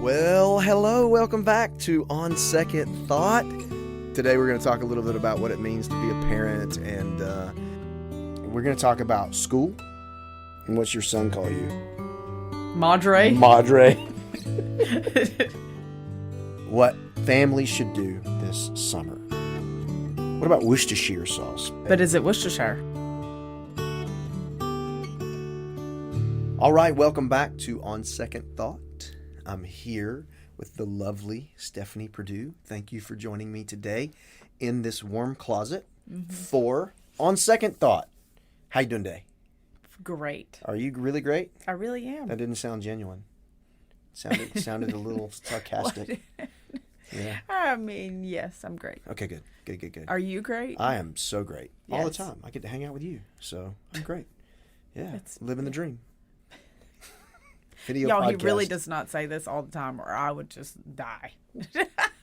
Well, hello, welcome back to On Second Thought. Today we're going to talk a little bit about what it means to be a parent, and we're going to talk about school. And what's your son call you? Madre. What families should do this summer. What about Worcestershire sauce? But is it Worcestershire? All right, welcome back to On Second Thought. I'm here with the lovely Stephanie Perdue. Thank you for joining me today in this warm closet for On Second Thought. How you doing today? Great. Are you really great? I really am. That didn't sound genuine. Sounded a little sarcastic. Yeah. I mean, yes, I'm great. Okay, good. Are you great? I am so great. All the Yes. time. I get to hang out with you, so I'm great. Yeah, It's- living the dream. Video Y'all, podcast. he really does not say this all the time or I would just die.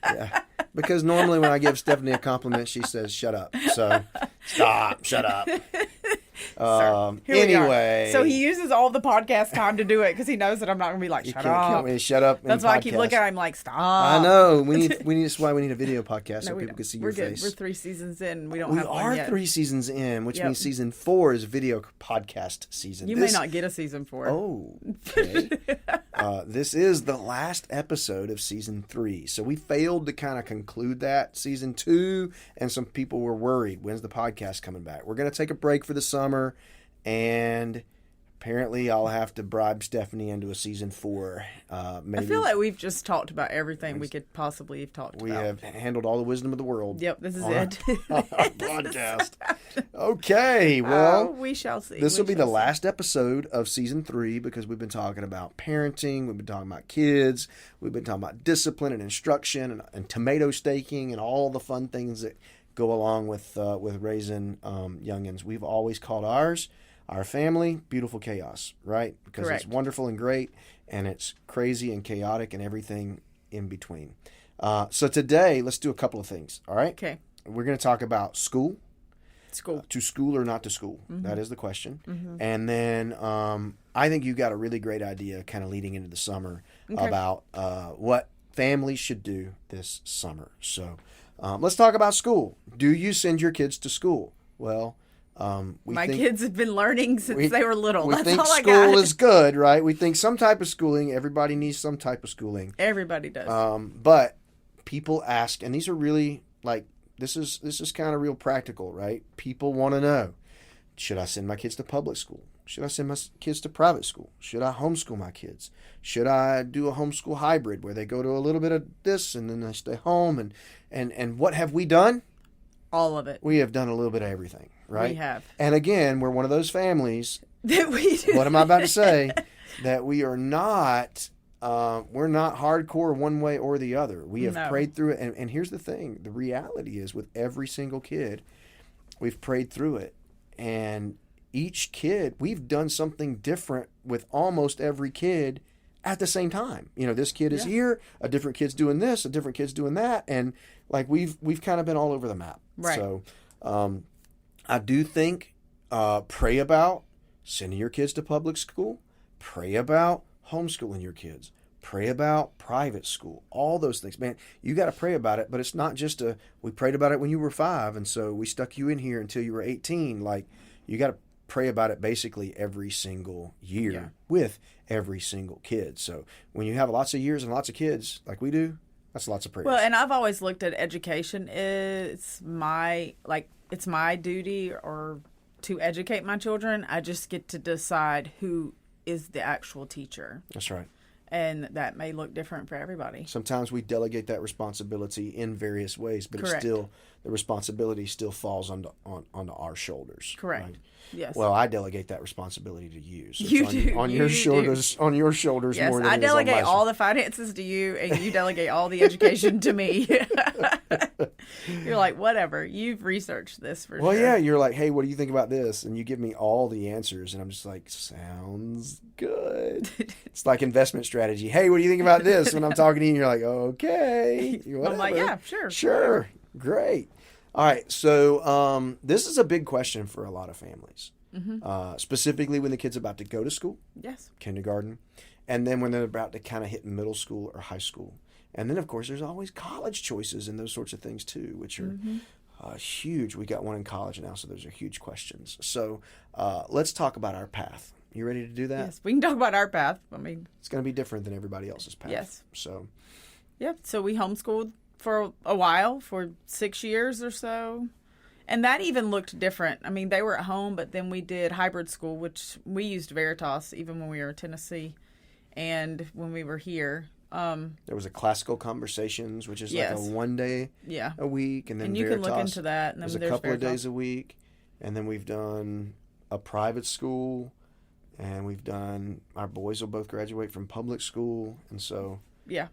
Yeah. Because normally when I give Stephanie a compliment, she says, shut up. So, stop, shut up. Here we are. Anyway. So he uses all the podcast time to do it because he knows that I'm not going to be like, You shut can't up. count me to shut up. in That's why I keep podcast. looking at him like, stop. I know. That's why we need a video podcast so No, we people don't. can see We're your good. face. We're 3 seasons in. We don't We have one are yet. 3 seasons in, which Yep. means season 4 is video podcast season. You may not get a season 4. Oh, okay. This is the last episode of season 3. So we failed to kind of conclude that season 2, and some people were worried. When's the podcast coming back? We're going to take a break for the summer, and apparently I'll have to bribe Stephanie into a season 4. Maybe I feel like we've just talked about everything we could possibly have talked we about. have handled all the wisdom of the world. Yep, this is on it. Our podcast. Okay, well, we shall see. this We will be the shall see. last episode of season 3 because we've been talking about parenting, we've been talking about kids, we've been talking about discipline and instruction and tomato staking and all the fun things that go along with raising youngins. We've always called our family, beautiful chaos, right? Because Correct. it's wonderful and great, and it's crazy and chaotic and everything in between. So today, let's do a couple of things, all right? Okay. We're going to talk about school. School. To school or not to school? That is the question. And then I think you got a really great idea kind of leading into the summer about what families should do this summer. So let's talk about school. Do you send your kids to school? Well, My kids have been learning since they were little. We That's think all I school got. is good, right? We think some type of schooling. Everybody needs some type of schooling. Everybody does. But people ask, and these are really like this is kind of real practical, right? People want to know: should I send my kids to public school? Should I send my kids to private school? Should I homeschool my kids? Should I do a homeschool hybrid where they go to a little bit of this and then they stay home? And what have we done? All of it. We have done a little bit of everything, right? We have. And again, we're one of those families. That we do. What am I about to say? That we are not, we're not hardcore one way or the other. We have No. prayed through it. And here's the thing. The reality is with every single kid, we've prayed through it. And each kid, we've done something different with almost every kid at the same time. You know, this kid is here, a different kid's doing this, a different kid's doing that. And like we've kind of been all over the map. Right. So I do think pray about sending your kids to public school. Pray about homeschooling your kids. Pray about private school. All those things. Man, you got to pray about it, but it's not just we prayed about it when you were 5, and so we stuck you in here until you were 18. Like, you got to pray about it basically every single year with every single kid. So when you have lots of years and lots of kids like we do, that's lots of prayers. Well, and I've always looked at education. It's my duty or to educate my children. I just get to decide who is the actual teacher. That's right. And that may look different for everybody. Sometimes we delegate that responsibility in various ways, but Correct. the responsibility still falls onto our shoulders. Correct. Right? Yes. Well, I delegate that responsibility to you. So You it's do. on You your do. shoulders. On your shoulders Yes, more than I it is on my delegate all the finances to you, and you delegate all the education to me. You're like, whatever. You've researched this for Well, sure. yeah, you're like, hey, what do you think about this? And you give me all the answers, and I'm just like, sounds good. It's like investment strategy. Hey, what do you think about this? When I'm talking to you, you're like, okay. I'm like, yeah, sure. Sure. Great. All right. So this is a big question for a lot of families, specifically when the kid's about to go to school, Yes. kindergarten, And then when they're about to kind of hit middle school or high school. And then, of course, there's always college choices and those sorts of things, too, which are huge. We got one in college now, so those are huge questions. So let's talk about our path. You ready to do that? Yes, we can talk about our path. I mean, it's going to be different than everybody else's path. Yes. So, yep. So we homeschooled for a while, for 6 years or so. And that even looked different. I mean, they were at home, but then we did hybrid school, which we used Veritas even when we were in Tennessee and when we were here. There was a classical conversations, which is like a 1 day a week. And then you Veritas can look into that. And then was a couple of days a week. And then we've done a private school. And we've done, our boys will both graduate from public school. And so. Yeah.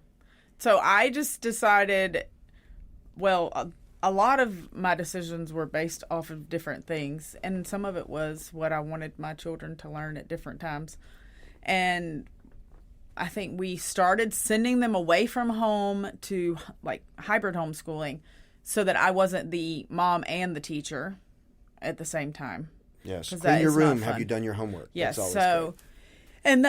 So I just decided, well, a lot of my decisions were based off of different things. And some of it was what I wanted my children to learn at different times. And I think we started sending them away from home to like hybrid homeschooling so that I wasn't the mom and the teacher at the same time. Yes. Clean your room. Have you done your homework? Yes. So,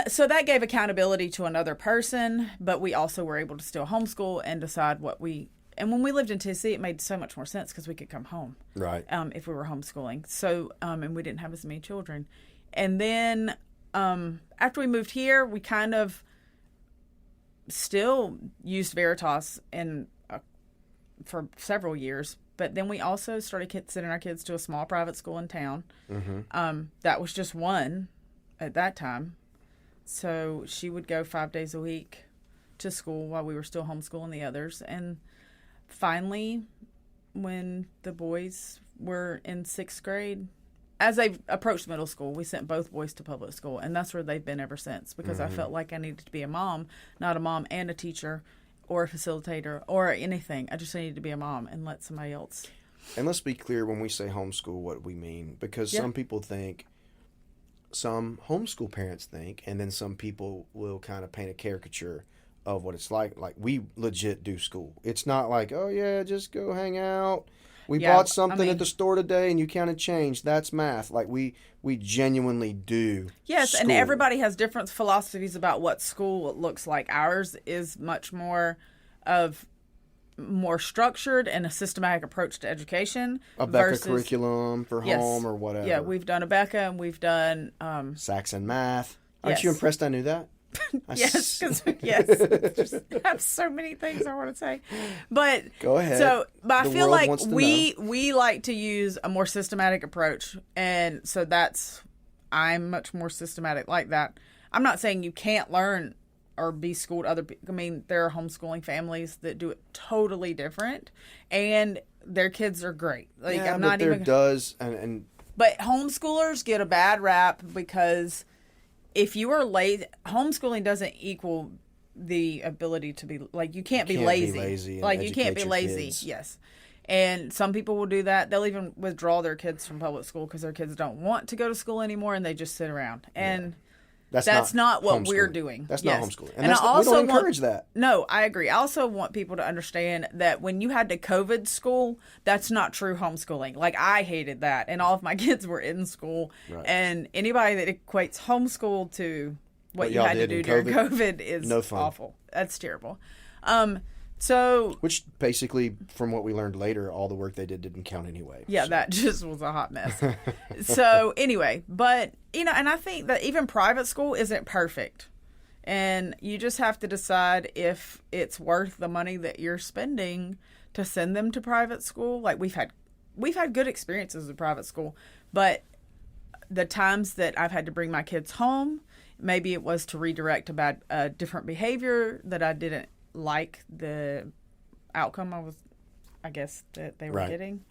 so that gave accountability to another person, but we also were able to still homeschool and decide what we. And when we lived in Tennessee, it made so much more sense because we could come home, right? If we were homeschooling. So, and we didn't have as many children. And then after we moved here, we kind of still used Veritas for several years. But then we also started sending our kids to a small private school in town. Mm-hmm. That was just one at that time. So she would go 5 days a week to school while we were still homeschooling the others. And finally, when the boys were in 6th grade, as they approached middle school, we sent both boys to public school. And that's where they've been ever since because I felt like I needed to be a mom, not a mom and a teacher or a facilitator or anything. I just needed to be a mom and let somebody else. And let's be clear when we say homeschool what we mean, because some people think, some homeschool parents think, and then some people will kind of paint a caricature of what it's like. Like, we legit do school. It's not like, oh yeah, just go hang out. We bought something at the store today and you counted change. That's math. Like, we genuinely do Yes, school. And everybody has different philosophies about what school looks like. Ours is much more structured and a systematic approach to education. A Becca curriculum for home or whatever. Yeah, we've done a Becca and we've done... Saxon math. Aren't you impressed I knew that? Yes, because I have so many things I want to say, but go ahead. So, but I feel like we like to use a more systematic approach, and so I'm much more systematic like that. I'm not saying you can't learn or be schooled other people. I mean, there are homeschooling families that do it totally different, and their kids are great. Like, yeah, I'm but not there even. But homeschoolers get a bad rap because. If you are lazy, homeschooling doesn't equal the ability to be like you can't be lazy. Like, you can't be lazy. Kids. Yes, and some people will do that. They'll even withdraw their kids from public school because their kids don't want to go to school anymore, and they just sit around. And that's not what we're doing. That's not homeschooling, and we don't encourage that. No, I agree. I also want people to understand that when you had to COVID school, that's not true homeschooling. Like, I hated that, and all of my kids were in school. Right. And anybody that equates homeschool to what you had to do during COVID is awful. That's terrible. Which basically, from what we learned later, all the work they didn't count anyway. Yeah, that just was a hot mess. So anyway, but, and I think that even private school isn't perfect. And you just have to decide if it's worth the money that you're spending to send them to private school. Like, we've had good experiences with private school, but the times that I've had to bring my kids home, maybe it was to redirect about different behavior that I didn't like the outcome I guess that they were getting.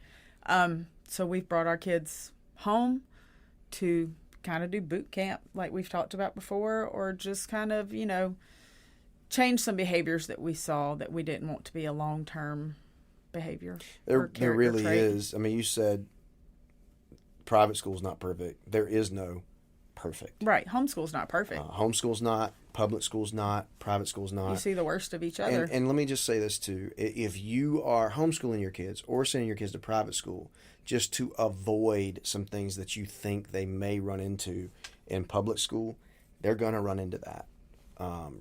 So we've brought our kids home to kind of do boot camp like we've talked about before, or just kind of, change some behaviors that we saw that we didn't want to be a long-term behavior. There really is. I mean, you said private school's not perfect. There is no perfect. Right. Homeschool's not perfect. Homeschool's not. Public school's not. Private school's not. You see the worst of each other. And let me just say this too. If you are homeschooling your kids or sending your kids to private school just to avoid some things that you think they may run into in public school, they're going to run into that.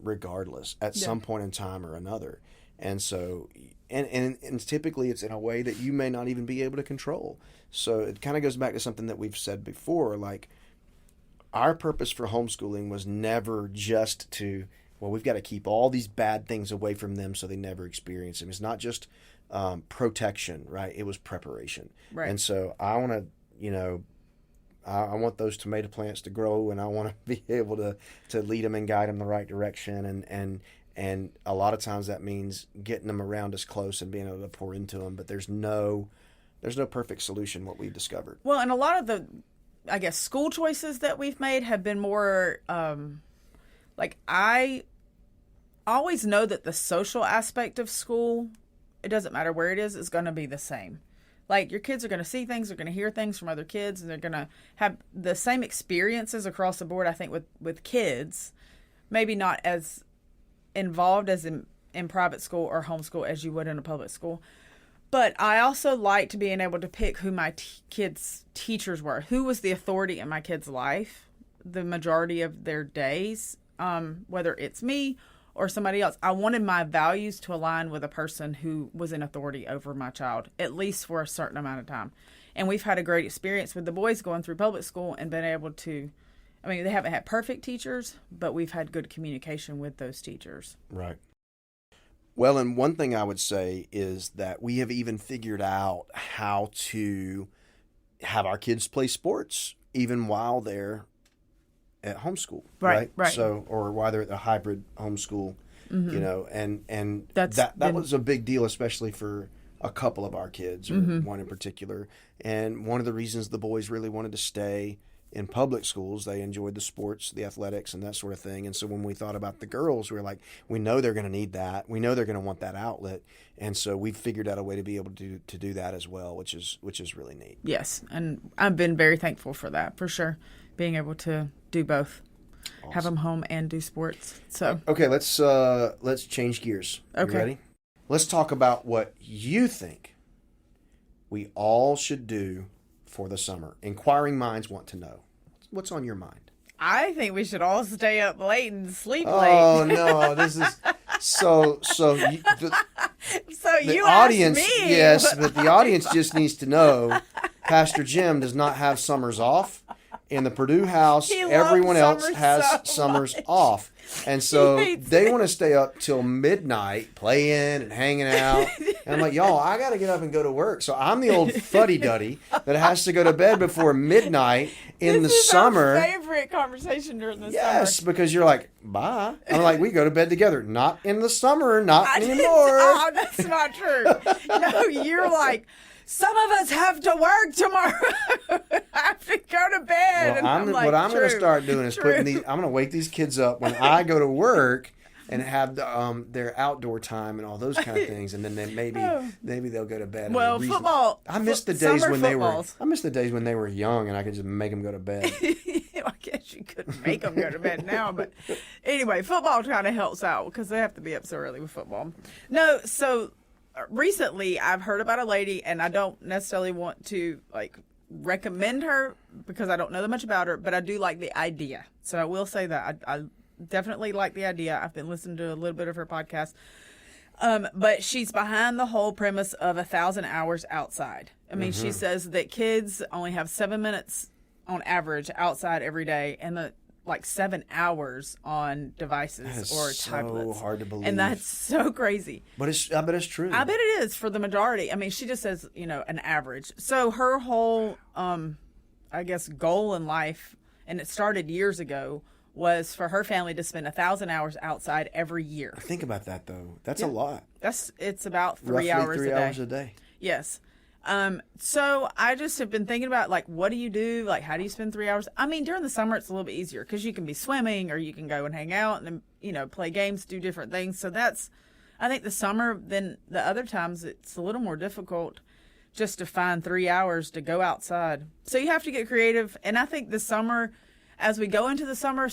regardless at some point in time or another. And so, and typically it's in a way that you may not even be able to control. So it kind of goes back to something that we've said before, like our purpose for homeschooling was never just to, well, we've got to keep all these bad things away from them so they never experience them. It's not just protection, right? It was preparation. Right. And so I want to, I want those tomato plants to grow, and I want to be able to lead them and guide them the right direction. And a lot of times that means getting them around us close and being able to pour into them. But there's no perfect solution, what we've discovered. Well, and a lot of the, I guess, school choices that we've made have been more, like I always know that the social aspect of school, it doesn't matter where it is going to be the same. Like your kids are going to see things, they're going to hear things from other kids, and they're going to have the same experiences across the board, I think, with kids. Maybe not as involved as in private school or homeschool as you would in a public school. But I also liked being able to pick who my kids' teachers were, who was the authority in my kids' life, the majority of their days, whether it's me or somebody else. I wanted my values to align with a person who was in authority over my child, at least for a certain amount of time. And we've had a great experience with the boys going through public school and been able to, I mean, they haven't had perfect teachers, but we've had good communication with those teachers. Right. Well, and one thing I would say is that we have even figured out how to have our kids play sports even while they're at homeschool, right? So, or while they're at the hybrid homeschool, and that was a big deal, especially for a couple of our kids, or one in particular. And one of the reasons the boys really wanted to stay in public schools, they enjoyed the sports, the athletics, and that sort of thing. And so when we thought about the girls, we were like, we know they're going to need that. We know they're going to want that outlet. And so we've figured out a way to be able to do that as well, which is really neat. Yes, and I've been very thankful for that, for sure, being able to do both. Awesome. Have them home and do sports. So okay, let's change gears. Okay. You ready? Let's talk about what you think we all should do for the summer. Inquiring minds want to know. What's on your mind? I think we should all stay up late and sleep late. Oh no, this is so you audience, asked me. yes, but the audience just needs to know Pastor Jim does not have summers off. In the Perdue house, everyone else has summers off. And so they want to stay up till midnight playing and hanging out. And I'm like, y'all, I got to get up and go to work. So I'm the old fuddy-duddy that has to go to bed before midnight in the summer. This is our favorite conversation during the summer. Yes, because you're like, bye. I'm like, we go to bed together. Not in the summer, not anymore. Oh, that's not true. No, you're like, some of us have to work tomorrow. I have to go to bed. Well, and what I'm going to start doing is I'm going to wake these kids up when I go to work and have their outdoor time and all those kind of things, and then maybe they'll go to bed. Well, football. I miss the days when they were young, and I could just make them go to bed. I guess you couldn't make them go to bed now, but anyway, football kind of helps out because they have to be up so early with football. No, so. Recently, I've heard about a lady, and I don't necessarily want to recommend her because I don't know that much about her, but I do like the idea. So I will say that I definitely like the idea. I've been listening to a little bit of her podcast, but she's behind the whole premise of 1,000 hours outside. I mean, she says that kids only have 7 minutes on average outside every day, and 7 hours on devices or tablets. So hard to believe. And that's so crazy. But I bet it's true. I bet it is for the majority. I mean, she just says, an average. So her whole, goal in life, and it started years ago, was for her family to spend 1,000 hours outside every year. Think about that, though. That's a lot. It's about 3 Roughly hours 3 a day. hours a day. Yes. So I just have been thinking about what do you do? How do you spend 3 hours? I mean, during the summer, it's a little bit easier because you can be swimming or you can go and hang out and then, play games, do different things. So I think the summer, then the other times it's a little more difficult just to find 3 hours to go outside. So you have to get creative. And I think the summer, as we go into the summer,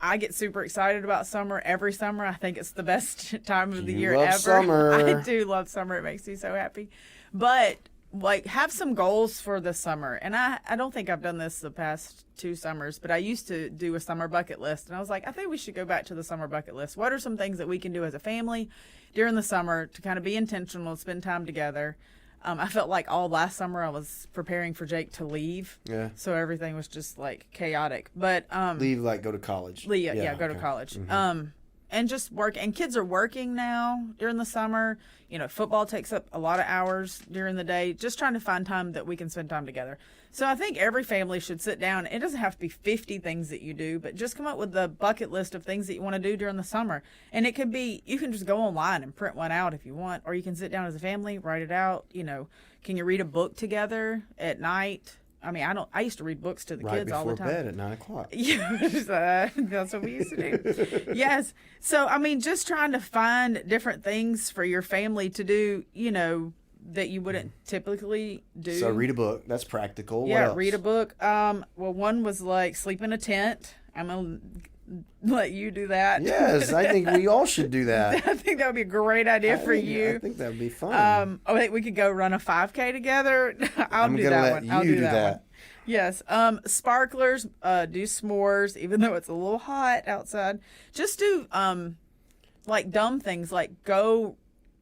I get super excited about summer every summer. I think it's the best time of the year ever. Summer. I do love summer. It makes me so happy. But like have some goals for the summer. And I don't think I've done this the past 2 summers, but I used to do a summer bucket list. And I was like, I think we should go back to the summer bucket list. What are some things that we can do as a family during the summer to kind of be intentional, spend time together? I felt like all last summer I was preparing for Jake to leave. Yeah. So everything was just like chaotic. But leave, like go to college. Go to college. Mm-hmm. And just work. And kids are working now during the summer. You know, football takes up a lot of hours during the day. Just trying to find time that we can spend time together. So I think every family should sit down. It doesn't have to be 50 things that you do, but just come up with a bucket list of things that you want to do during the summer. And it could be, you can just go online and print one out if you want, or you can sit down as a family, write it out. You know, can you read a book together at night? I mean, I used to read books to the kids all the time. Right before bed at 9 o'clock. Yeah, that's what we used to do. Yes. So, I mean, just trying to find different things for your family to do, you know, that you wouldn't typically do. So read a book. That's practical. Yeah, what else? read a book. Well, one was like sleep in a tent. I'm going to let you do that. Yes, I think we all should do that. I think that would be a great idea for you. I think that would be fun. I think we could go run a 5K together. I'm do gonna that let one. you I'll do that. one. Yes. Sparklers, do s'mores, even though it's a little hot outside. Just do like dumb things like go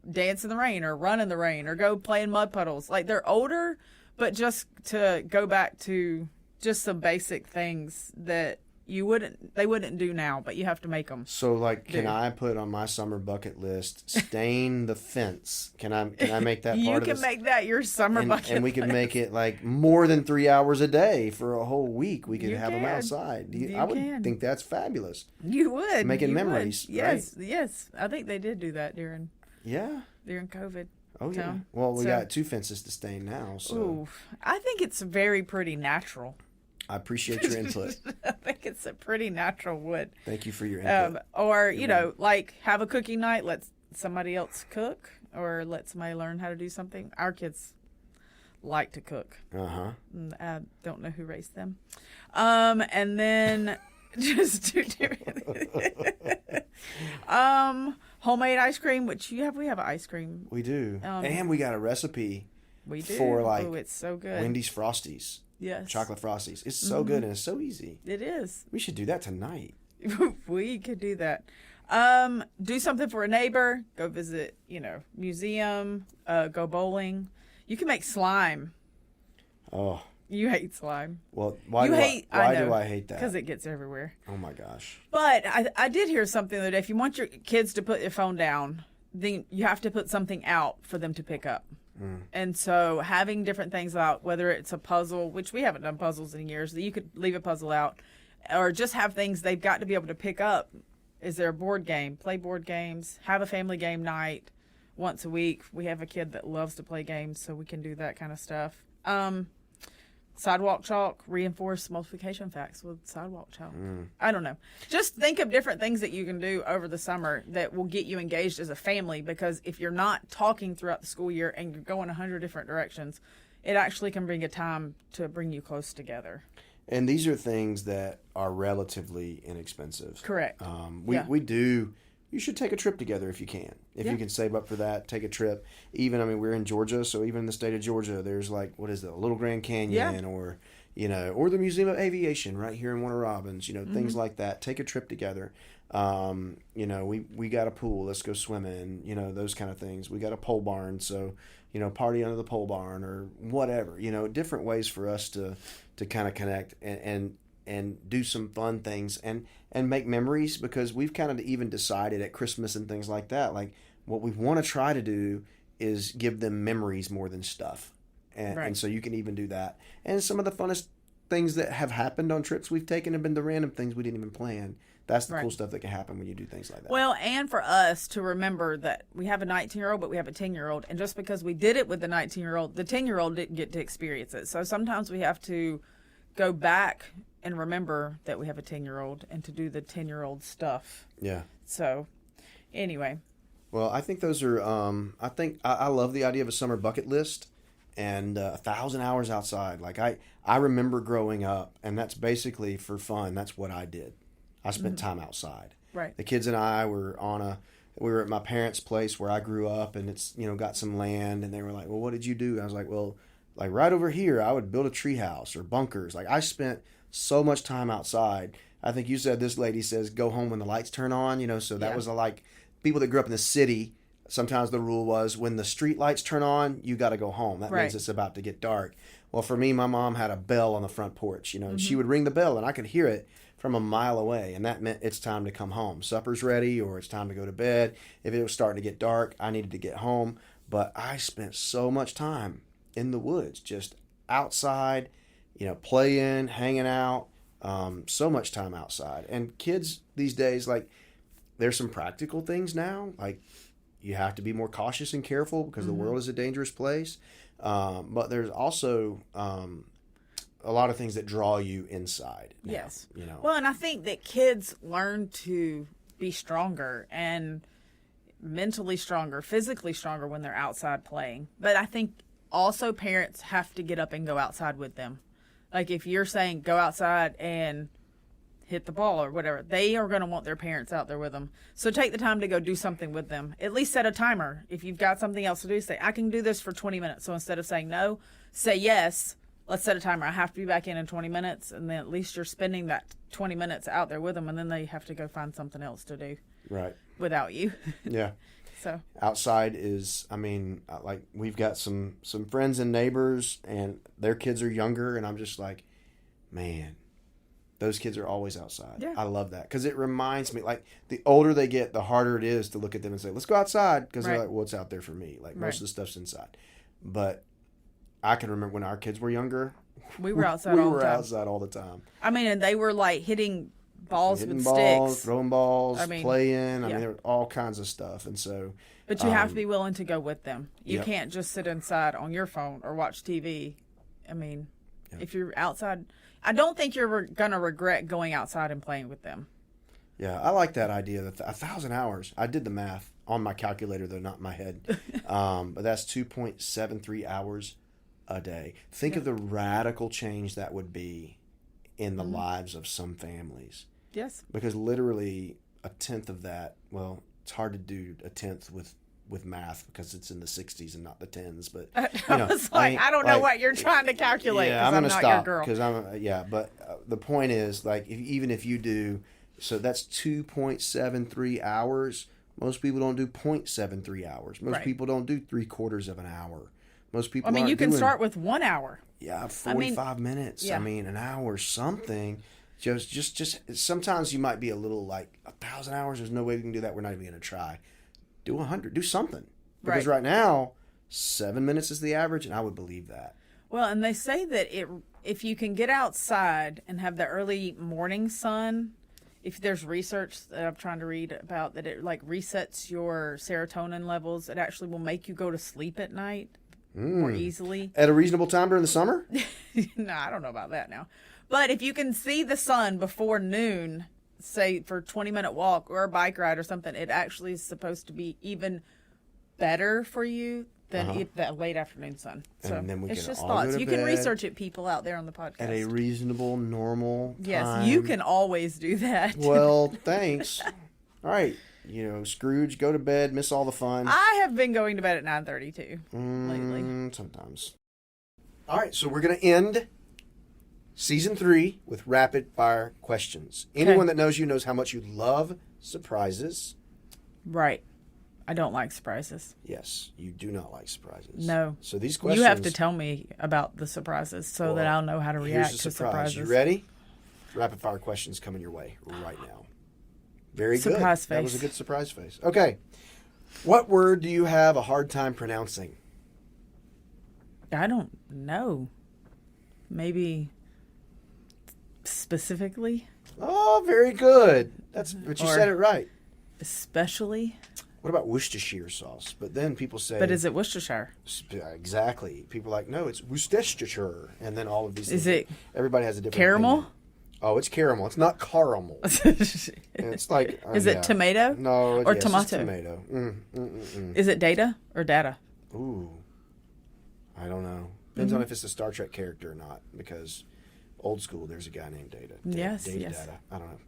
dance in the rain or run in the rain or go play in mud puddles. Like they're older, but just to go back to just some basic things that they wouldn't do now, but you have to make them. So, like, can I put on my summer bucket list, stain the fence? Can I make that part of You this? can make that your summer bucket and we list. can make it like more than 3 hours a day for a whole week. We could You have them can. outside. You I would can. think that's fabulous. You would. Making You would. memories, Yes, yes. I think they did do that during Yeah. COVID. Oh, yeah. Tom. Well, we So- got 2 fences to stain now, so Ooh, I think it's very pretty natural. I appreciate your input. I think it's a pretty natural wood. Thank you for your input. Or, you know, like have a cooking night, let somebody else cook, or let somebody learn how to do something. Our kids like to cook. Uh-huh. I don't know who raised them. And then just do homemade ice cream, which we have an ice cream. We do. And we got a recipe We do. for like it's so good. Wendy's Frosties. Yes. Chocolate Frosties. It's so good and it's so easy. It is. We should do that tonight. We could do that. Do something for a neighbor. Go visit, museum. Go bowling. You can make slime. Oh. You hate slime. Well, why do I hate that? Because it gets everywhere. Oh my gosh. But I did hear something the other day. If you want your kids to put their phone down, then you have to put something out for them to pick up. And so having different things out, whether it's a puzzle, which we haven't done puzzles in years, that you could leave a puzzle out, or just have things they've got to be able to pick up. Is there a board game? Play board games. Have a family game night once a week. We have a kid that loves to play games, so we can do that kind of stuff. Sidewalk chalk, reinforce multiplication facts with sidewalk chalk. I don't know. Just think of different things that you can do over the summer that will get you engaged as a family, because if you're not talking throughout the school year and you're going 100 different directions, it actually can bring a time to bring you close together. And these are things that are relatively inexpensive. Correct. We do. You should take a trip together if you can. If you can save up for that, take a trip. Even, we're in Georgia, so even in the state of Georgia, there's like, what is it, a Little Grand Canyon or the Museum of Aviation right here in Warner Robins, things like that. Take a trip together. We got a pool, let's go swimming, those kind of things. We got a pole barn, so, party under the pole barn or whatever, different ways for us to kind of connect and do some fun things and make memories, because we've kind of even decided at Christmas and things like that, like what we want to try to do is give them memories more than stuff. And so you can even do that. And some of the funnest things that have happened on trips we've taken have been the random things we didn't even plan. That's the cool stuff that can happen when you do things like that. Well, and for us to remember that we have a 19-year-old, but we have a 10-year-old. And just because we did it with the 19-year-old, the 10-year-old didn't get to experience it. So sometimes we have to go back and remember that we have a 10-year-old and to do the 10-year-old stuff. Yeah. So, anyway. Well, I think those are, I love the idea of a summer bucket list and 1,000 hours outside. Like, I remember growing up, and that's basically for fun. That's what I did. I spent time outside. Right. The kids and I were on we were at my parents' place where I grew up, and it's, got some land, and they were like, well, what did you do? I was like, well, like right over here, I would build a tree house or bunkers. Like I spent so much time outside. I think you said this lady says go home when the lights turn on, so that was like people that grew up in the city. Sometimes the rule was when the street lights turn on, you got to go home. That means it's about to get dark. Well, for me, my mom had a bell on the front porch, and she would ring the bell and I could hear it from a mile away. And that meant it's time to come home. Supper's ready or it's time to go to bed. If it was starting to get dark, I needed to get home. But I spent so much time in the woods, just outside, playing, hanging out, so much time outside. And kids these days, like there's some practical things now, like you have to be more cautious and careful because the world is a dangerous place. But there's also a lot of things that draw you inside now, yes. Well, and I think that kids learn to be stronger and mentally stronger, physically stronger when they're outside playing. But I think also parents have to get up and go outside with them. Like if you're saying go outside and hit the ball or whatever, they are going to want their parents out there with them. So take the time to go do something with them. At least set a timer. If you've got something else to do, say, I can do this for 20 minutes. So instead of saying no, say yes. Let's set a timer. I have to be back in 20 minutes. And then at least you're spending that 20 minutes out there with them. And then they have to go find something else to do. Right. Without you. Yeah. So outside is, like we've got some friends and neighbors and their kids are younger. And I'm just like, man, those kids are always outside. Yeah. I love that because it reminds me, like the older they get, the harder it is to look at them and say, let's go outside. Because they're like, well, it's out there for me. Like most of the stuff's inside. But I can remember when our kids were younger. We were outside all the time. We were outside all the time. And they were like hitting balls with balls, sticks. throwing balls, playing. There were all kinds of stuff. And so. But you have to be willing to go with them. You Yep. can't just sit inside on your phone or watch TV. If you're outside, I don't think you're going to regret going outside and playing with them. Yeah, I like that idea. That 1,000 hours. I did the math on my calculator, though, not in my head. But that's 2.73 hours a day. Think of the radical change that would be in the lives of some families. Yes. Because literally a tenth of that, well, it's hard to do a tenth with math because it's in the 60s and not the 10s. But I was like, I don't know what you're trying to calculate. Yeah, I'm going to not stop your girl. because but the point is, like, even if you do, so that's 2.73 hours. Most people don't do 0.73 hours. Most people don't do 3/4 of an hour. Most people. You can start with 1 hour. Yeah, 45 minutes. Yeah. An hour something. Just sometimes you might be a little like 1,000 hours. There's no way we can do that. We're not even going to try. Do 100. Do something. Because right now, 7 minutes is the average, and I would believe that. Well, and they say that if you can get outside and have the early morning sun, if there's research that I'm trying to read about that it like resets your serotonin levels, it actually will make you go to sleep at night more easily. At a reasonable time during the summer? No, I don't know about that now. But if you can see the sun before noon, say for a 20-minute walk or a bike ride or something, it actually is supposed to be even better for you than that late afternoon sun. So and then it's can just all thoughts. go to You can bed research it, people out there on the podcast. at a reasonable, normal time. Yes, you can always do that. Well, thanks. All right. Scrooge, go to bed, miss all the fun. I have been going to bed at 9:30 too lately. Sometimes. All right, so we're going to end Season 3 with rapid fire questions. Anyone that knows you knows how much you love surprises. Right. I don't like surprises. Yes, you do not like surprises. No. So these questions... You have to tell me about the surprises so that I'll know how to react to surprises. You ready? Rapid fire questions coming your way right now. Very good. Surprise face. That was a good surprise face. Okay. What word do you have a hard time pronouncing? I don't know. Maybe specifically? Oh, very good. But you said it right. Especially? What about Worcestershire sauce? But then people say... But is it Worcestershire? Exactly. People are like, no, it's Worcestershire. And then all of these things. Is it... Everybody has a different caramel? opinion. Oh, it's caramel. It's not caramel. It's like... Is it tomato? No. Or yes, tomato? It's tomato. Is it data or data? Ooh. I don't know. Depends on if it's a Star Trek character or not. Because old school, there's a guy named Data. Yes. Data. I don't know.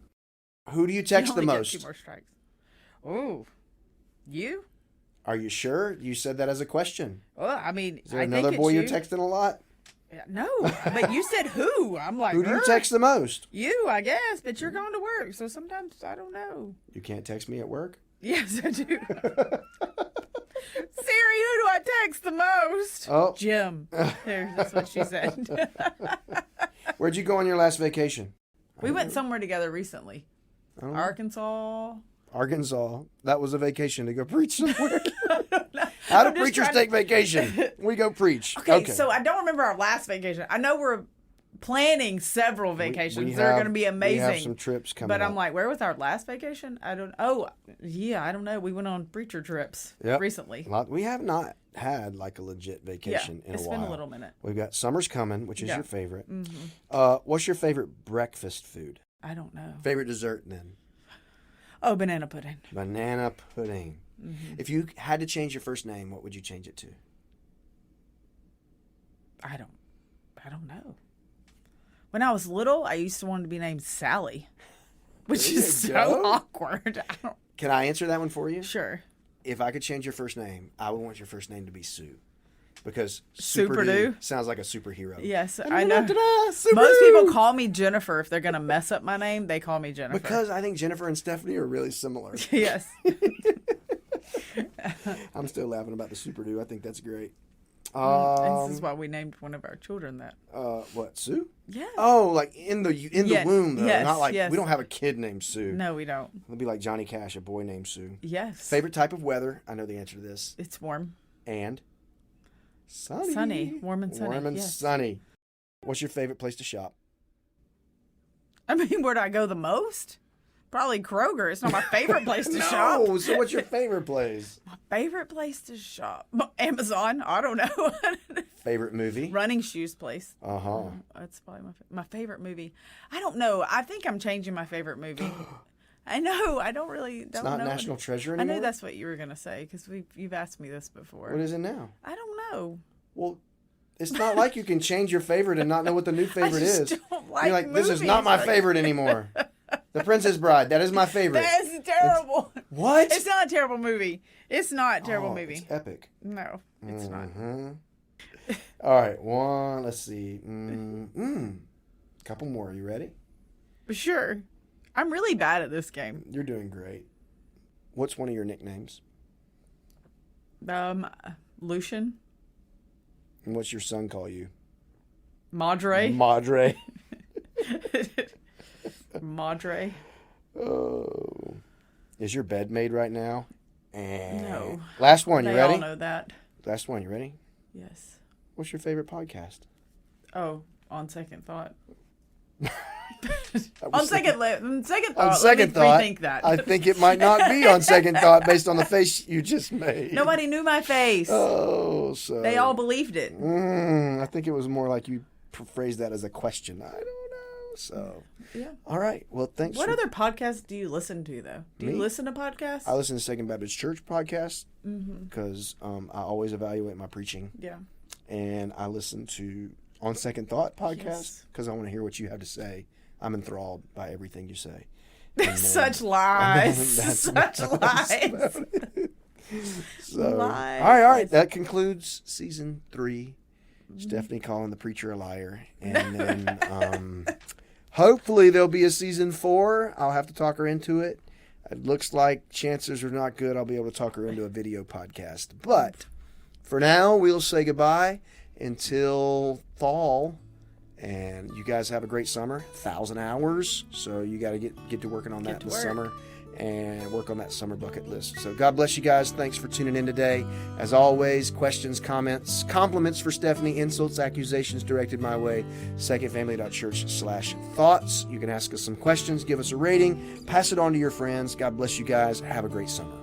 Who do you text the most? Get 2 more strikes. Ooh. You? Are you sure? You said that as a question. Well, I mean, Is there I another think boy it's you're you. texting a lot? No, but you said who? I'm like, Who do you "Her?" text the most? You, I guess, but you're going to work, so sometimes I don't know. You can't text me at work? Yes, I do. Siri, who do I text the most? Oh. Jim. There, that's what she said. Where'd you go on your last vacation? We went somewhere together recently. Oh. Arkansas. Arkansas. That was a vacation to go preach somewhere. How do preachers take vacation? We go preach. Okay, so I don't remember our last vacation. I know we're planning several vacations. They're going to be amazing. We have some trips coming But I'm up. like, where was our last vacation? I don't know. We went on preacher trips recently. We have not had like a legit vacation in a while. It's been a little minute. We've got summer's coming, which is your favorite. Mm-hmm. What's your favorite breakfast food? I don't know. Favorite dessert then? Oh, banana pudding. Banana pudding. Mm-hmm. If you had to change your first name, what would you change it to? I don't know. When I was little, I used to want to be named Sally, which is so awkward. Can I answer that one for you? Sure. If I could change your first name, I would want your first name to be Sue. Because Perdue sounds like a superhero. Yes, I know. Most Most people call me Jennifer. If they're going to mess up my name, they call me Jennifer. Because I think Jennifer and Stephanie are really similar. Yes. I'm still laughing about the Perdue. I think that's great. This is why we named one of our children that. What, Sue? Yeah. Oh, like in the womb, though. Yes, Not like, yes. we don't have a kid named Sue. No, we don't. It'll be like Johnny Cash, a boy named Sue. Yes. Favorite type of weather? I know the answer to this. It's warm. And? Sunny. Sunny. Warm and sunny. Warm and yes. sunny. What's your favorite place to shop? I mean, where do I go the most? Probably Kroger. It's not my favorite place to shop. No, so what's your favorite place? My favorite place to shop? Amazon. I don't know. Favorite movie? Running shoes place. Uh-huh. That's probably my favorite movie. I don't know. I think I'm changing my favorite movie. I know. I don't really. It's not National Treasure I anymore? knew that's what you were going to say because you've asked me this before. What is it now? I don't know. Well, it's not like you can change your favorite and not know what the new favorite is. Don't like You're like, this is not my movies. favorite anymore. The Princess Bride, that is my favorite. That's terrible. What? It's not a terrible movie. It's not a terrible movie. It's epic. No, it's not. All right, let's see. Couple more. You ready? Sure. I'm really bad at this game. You're doing great. What's one of your nicknames? Lucian. And what's your son call you? Madre. Madre. Madre. Oh. Is your bed made right now? No. Last one, you They ready? all know that. Last one, you ready? Yes. What's your favorite podcast? Oh, on second thought. On On second thought. second let me thought, rethink that. I think it might not be on second thought based on the face you just made. Nobody knew my face. Oh, so They all believed it. I think it was more like you phrased that as a question. I don't know. So Yeah. all right. Well, thanks. What other podcasts do you listen to, though? Do you listen to podcasts? I listen to Second Baptist Church podcast because I always evaluate my preaching. Yeah. And I listen to On Second Thought podcast because I want to hear what you have to say. I'm enthralled by everything you say. Such lies. Such lies. So, Lies. all right. That concludes season 3. Stephanie calling the preacher a liar. And then hopefully there'll be a season 4. I'll have to talk her into it. It looks like chances are not good. I'll be able to talk her into a video podcast. But for now, we'll say goodbye until fall. And you guys have a great summer. 1,000 hours. So you got to get to working on that this summer and work on that summer bucket list. So God bless you guys. Thanks for tuning in today. As always, questions, comments, compliments for Stephanie, insults, accusations directed my way. secondfamily.church/thoughts. You can ask us some questions, give us a rating, pass it on to your friends. God bless you guys. Have a great summer.